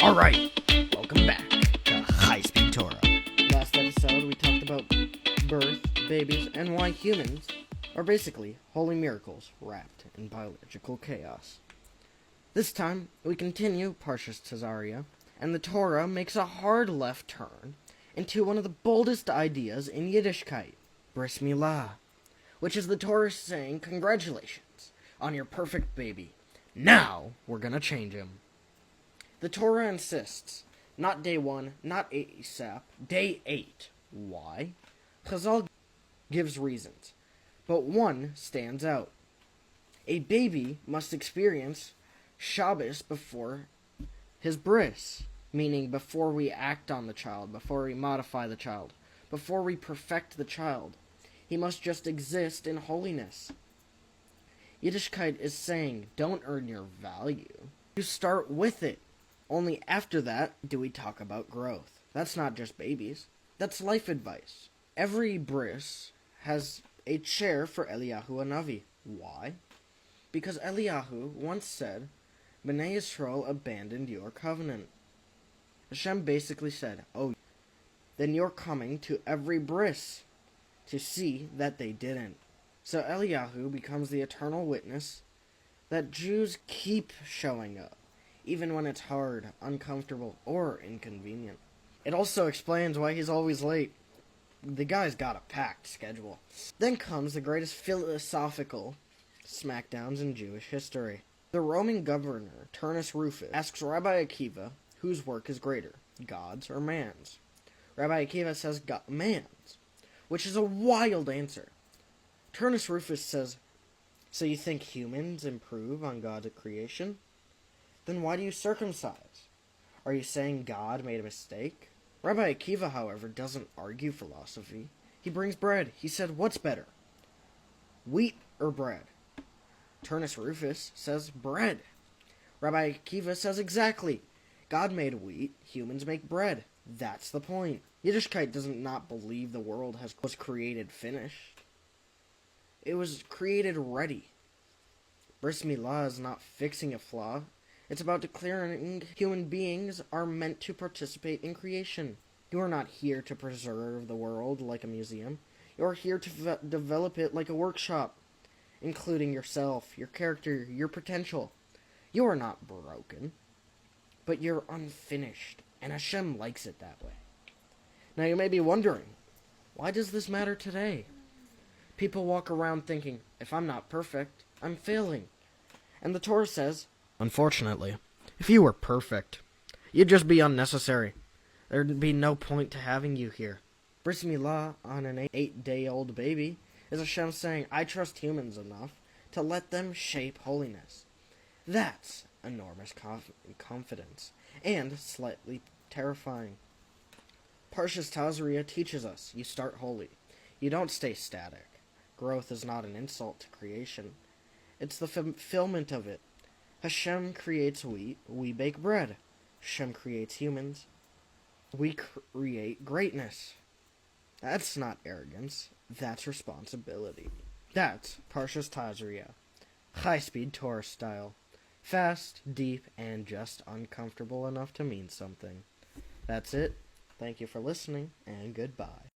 Alright, welcome back to High-Speed Torah. Last episode, we talked about birth, babies, and why humans are basically holy miracles wrapped in biological chaos. This time, we continue Parsha Tazria, and the Torah makes a hard left turn into one of the boldest ideas in Yiddishkeit, Bris Milah, which is the Torah saying, congratulations on your perfect baby. Now, we're gonna change him. The Torah insists, not day 1, not ASAP, day 8. Why? Chazal gives reasons, but one stands out. A baby must experience Shabbos before his bris, meaning before we act on the child, before we modify the child, before we perfect the child. He must just exist in holiness. Yiddishkeit is saying, don't earn your value. You start with it. Only after that do we talk about growth. That's not just babies. That's life advice. Every bris has a chair for Eliyahu Hanavi. Why? Because Eliyahu once said, Bnei Yisrael abandoned your covenant. Hashem basically said, oh, then you're coming to every bris to see that they didn't. So Eliyahu becomes the eternal witness that Jews keep showing up, even when it's hard, uncomfortable, or inconvenient. It also explains why he's always late. The guy's got a packed schedule. Then comes the greatest philosophical smackdowns in Jewish history. The Roman governor, Turnus Rufus, asks Rabbi Akiva whose work is greater, God's or man's. Rabbi Akiva says man's, which is a wild answer. Turnus Rufus says, so you think humans improve on God's creation? Then why do you circumcise? Are you saying God made a mistake? Rabbi Akiva, however, doesn't argue philosophy. He brings bread. He said, what's better, wheat or bread? Turnus Rufus says bread. Rabbi Akiva says exactly. God made wheat, humans make bread. That's the point. Yiddishkeit doesn't not believe the world was created finished. It was created ready. Bris Milah is not fixing a flaw. It's about declaring human beings are meant to participate in creation. You are not here to preserve the world like a museum. You are here to develop it like a workshop, including yourself, your character, your potential. You are not broken, but you're unfinished, and Hashem likes it that way. Now you may be wondering, why does this matter today? People walk around thinking, if I'm not perfect, I'm failing. And the Torah says, unfortunately, if you were perfect, you'd just be unnecessary. There'd be no point to having you here. Bris Milah on an 8-day-old baby is Hashem saying, I trust humans enough to let them shape holiness. That's enormous confidence, and slightly terrifying. Parsha Tazria teaches us, you start holy. You don't stay static. Growth is not an insult to creation. It's the fulfillment of it. Hashem creates wheat, we bake bread. Hashem creates humans, we create greatness. That's not arrogance, that's responsibility. That's Parsha Tazria. High-speed Torah style. Fast, deep, and just uncomfortable enough to mean something. That's it. Thank you for listening, and goodbye.